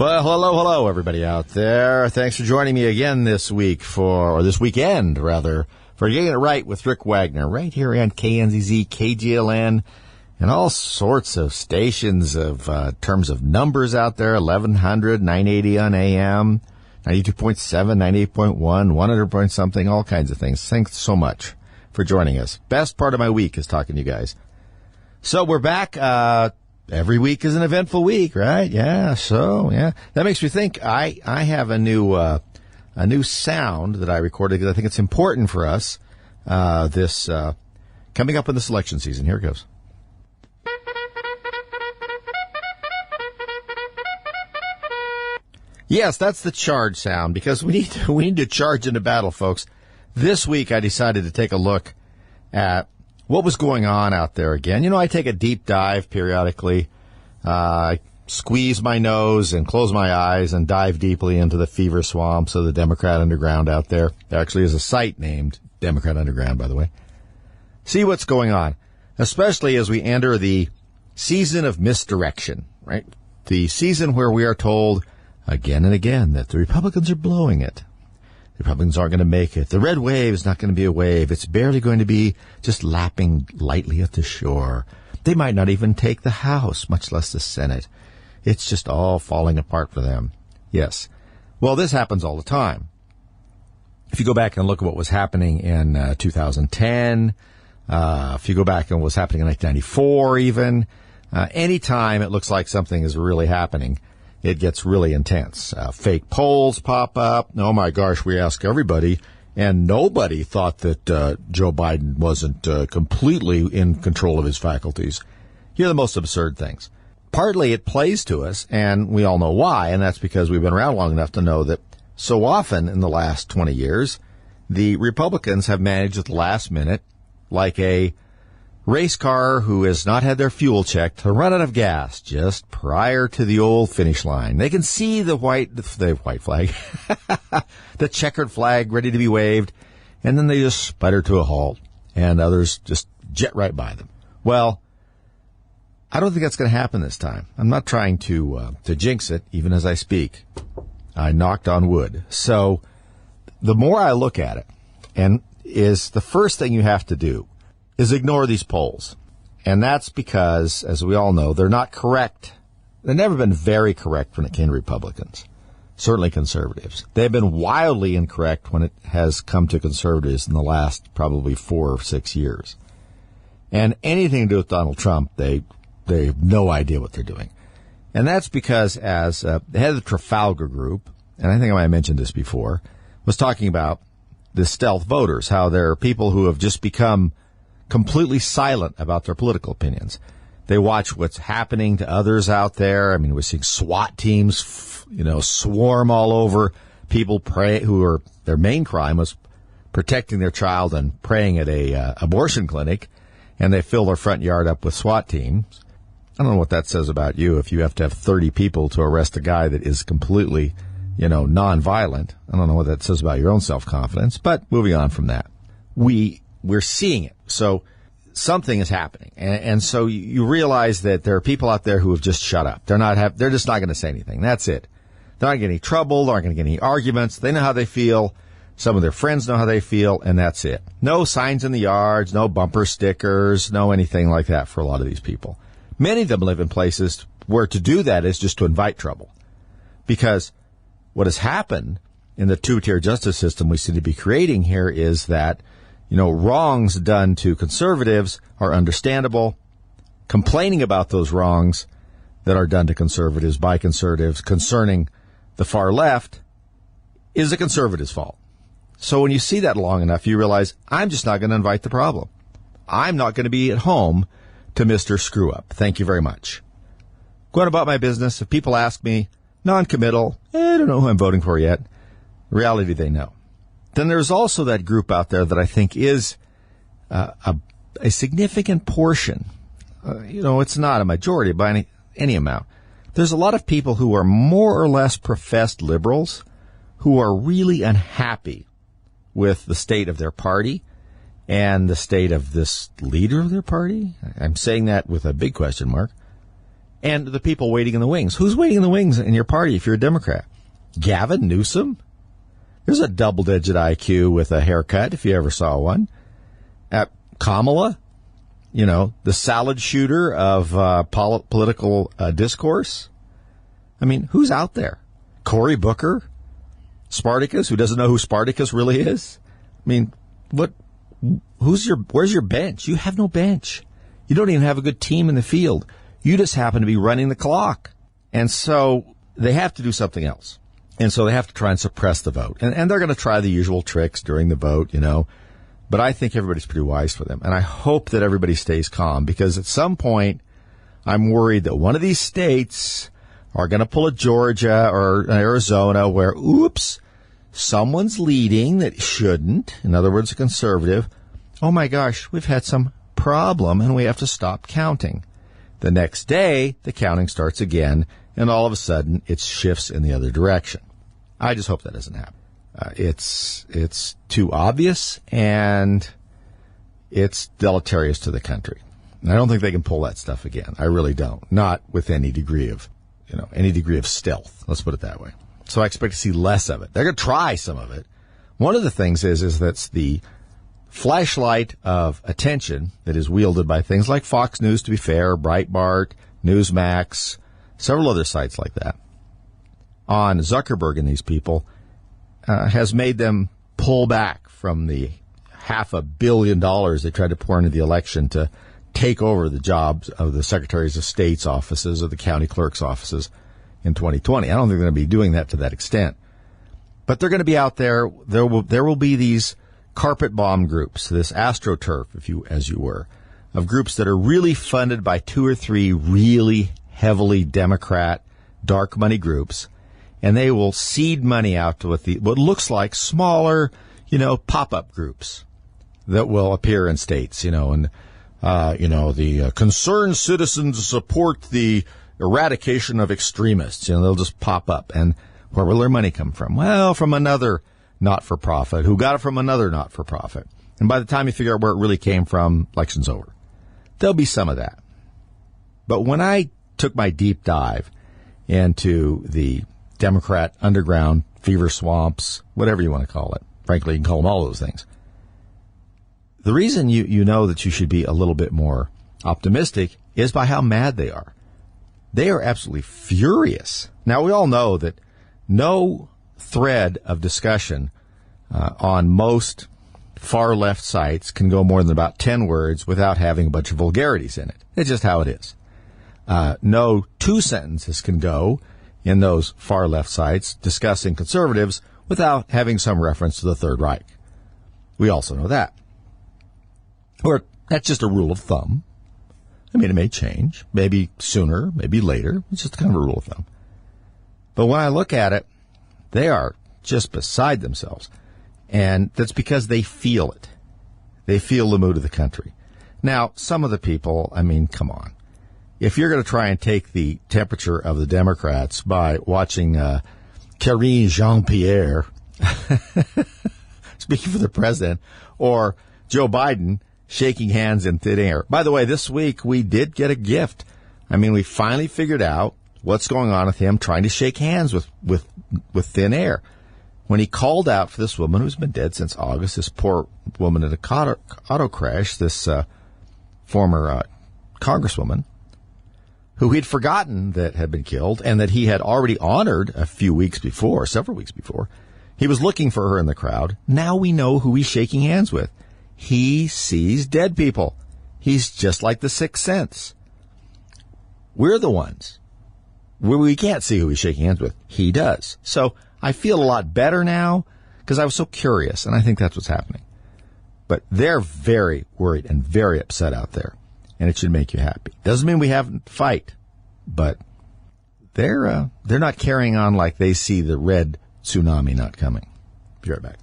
Well, hello, everybody out there. Thanks for joining me again this weekend, for Getting It Right with Rick Wagner, right here on KNZZ, KGLN, and all sorts of stations of terms of numbers out there, 1100, 980 on AM, 92.7, 98.1, 100 point something, all kinds of things. Thanks so much for joining us. Best part of my week is talking to you guys. So we're back. Every week is an eventful week, right? Yeah. That makes me think I have a new sound that I recorded because I think it's important for us. This coming up in this election season. Here it goes. Yes, that's the charge sound because we need to charge into battle, folks. This week I decided to take a look at what was going on out there again. You know, I take a deep dive periodically. I squeeze my nose and close my eyes and dive deeply into the fever swamps of the Democrat underground out there. There actually is a site named Democrat Underground, by the way. See what's going on, especially as we enter the season of misdirection, right? The season where we are told again and again that the Republicans are blowing it. The Republicans aren't going to make it. The red wave is not going to be a wave. It's barely going to be just lapping lightly at the shore. They might not even take the House, much less the Senate. It's just all falling apart for them. Yes. Well, this happens all the time. If you go back and look at what was happening in 2010, if you go back and what was happening in 1994 even, any time it looks like something is really happening, it gets really intense. Fake polls pop up. Oh, my gosh, we ask everybody, and nobody thought that Joe Biden wasn't completely in control of his faculties. Here are the most absurd things. Partly it plays to us, and we all know why, and that's because we've been around long enough to know that so often in the last 20 years, the Republicans have managed at the last minute, like a race car who has not had their fuel checked, to run out of gas just prior to the old finish line. They can see the white flag, the checkered flag ready to be waved, and then they just sputter to a halt, and others just jet right by them. Well, I don't think that's going to happen this time. I'm not trying to jinx it, even as I speak. I knocked on wood. So the more I look at it, and is the first thing you have to do is ignore these polls. And that's because, as we all know, they're not correct. They've never been very correct when it came to Republicans, certainly conservatives. They've been wildly incorrect when it has come to conservatives in the last probably 4 or 6 years. And anything to do with Donald Trump, they have no idea what they're doing. And that's because as the head of the Trafalgar Group, and I think I might have mentioned this before, was talking about the stealth voters, how there are people who have just become completely silent about their political opinions. They watch what's happening to others out there. I mean, we're seeing SWAT teams, swarm all over people who their main crime was protecting their child and praying at a abortion clinic, and they fill their front yard up with SWAT teams. I don't know what that says about you if you have to have 30 people to arrest a guy that is completely, nonviolent. I don't know what that says about your own self-confidence, but moving on from that. We're seeing it. So something is happening. And so you realize that there are people out there who have just shut up. They're just not going to say anything. That's it. They're not going to get any trouble. They're not going to get any arguments. They know how they feel. Some of their friends know how they feel, and that's it. No signs in the yards, no bumper stickers, no anything like that for a lot of these people. Many of them live in places where to do that is just to invite trouble. Because what has happened in the two-tier justice system we seem to be creating here is that wrongs done to conservatives are understandable. Complaining about those wrongs that are done to conservatives by conservatives concerning the far left is a conservative's fault. So when you see that long enough, you realize, I'm just not going to invite the problem. I'm not going to be at home to Mr. Screw Up. Thank you very much. Going about my business, if people ask me, non-committal, I don't know who I'm voting for yet. In reality, they know. Then there's also that group out there that I think is a significant portion. It's not a majority by any amount. There's a lot of people who are more or less professed liberals who are really unhappy with the state of their party and the state of this leader of their party. I'm saying that with a big question mark. And the people waiting in the wings. Who's waiting in the wings in your party if you're a Democrat? Gavin Newsom? There's a double-digit IQ with a haircut, if you ever saw one. Kamala? You know, the salad shooter of political discourse? I mean, who's out there? Cory Booker? Spartacus, who doesn't know who Spartacus really is? I mean, where's your bench? You have no bench. You don't even have a good team in the field. You just happen to be running the clock. And so they have to do something else. And so they have to try and suppress the vote. And they're going to try the usual tricks during the vote, you know. But I think everybody's pretty wise for them. And I hope that everybody stays calm, because at some point I'm worried that one of these states are going to pull a Georgia or Arizona where, oops, someone's leading that shouldn't. In other words, a conservative. Oh my gosh, we've had some problem and we have to stop counting. The next day, the counting starts again, and all of a sudden, it shifts in the other direction. I just hope that doesn't happen. It's too obvious, and it's deleterious to the country. And I don't think they can pull that stuff again. I really don't. Not with any degree of stealth. Let's put it that way. So I expect to see less of it. They're going to try some of it. One of the things is that's the flashlight of attention that is wielded by things like Fox News, to be fair, Breitbart, Newsmax, several other sites like that, on Zuckerberg and these people, has made them pull back from the $500 million they tried to pour into the election to take over the jobs of the secretaries of state's offices or the county clerk's offices in 2020. I don't think they're going to be doing that to that extent. But they're going to be out there. There will be these carpet bomb groups, this AstroTurf, as you were, of groups that are really funded by 2 or 3 really heavily Democrat dark money groups, and they will seed money out to what looks like smaller, pop-up groups that will appear in states, and the concerned citizens support the eradication of extremists. They'll just pop up, and where will their money come from? Well, from another not-for-profit who got it from another not-for-profit. And by the time you figure out where it really came from, election's over. There'll be some of that. But when I took my deep dive into the Democrat underground fever swamps, whatever you want to call it, frankly, you can call them all those things. The reason you know that you should be a little bit more optimistic is by how mad they are. They are absolutely furious. Now, we all know that no thread of discussion on most far left sites can go more than about 10 words without having a bunch of vulgarities in it. It's just how it is. No 2 sentences can go in those far left sites discussing conservatives without having some reference to the Third Reich. We also know that. Or that's just a rule of thumb. I mean, it may change, maybe sooner, maybe later. It's just kind of a rule of thumb. But when I look at it, they are just beside themselves. And that's because they feel it. They feel the mood of the country. Now, some of the people, I mean, come on. If you're going to try and take the temperature of the Democrats by watching Karine Jean-Pierre speaking for the president, or Joe Biden shaking hands in thin air. By the way, this week we did get a gift. I mean, we finally figured out what's going on with him trying to shake hands with thin air. When he called out for this woman who's been dead since August, this poor woman in a auto crash, this former congresswoman, who he'd forgotten that had been killed and that he had already honored several weeks before. He was looking for her in the crowd. Now we know who he's shaking hands with. He sees dead people. He's just like the Sixth Sense. We're the ones. We can't see who he's shaking hands with. He does. So I feel a lot better now because I was so curious, and I think that's what's happening. But they're very worried and very upset out there, and it should make you happy. Doesn't mean we haven't to fight, but they're not carrying on like they see the red tsunami not coming. Be right back.